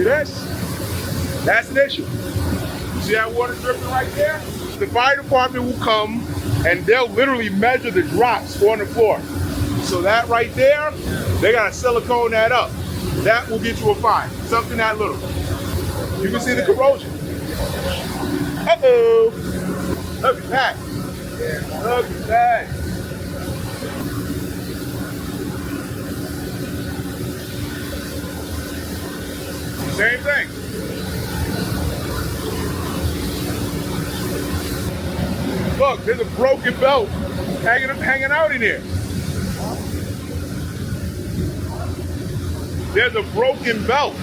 this? That's an issue. See that water dripping right there? The fire department will come and they'll literally measure the drops on the floor. So that right there, they gotta silicone that up. That will get you a fine. Something that little. You can see the corrosion. Uh-oh. Look at that. Look at that. Same thing. Look, there's a broken belt hanging out in here. There's a broken belt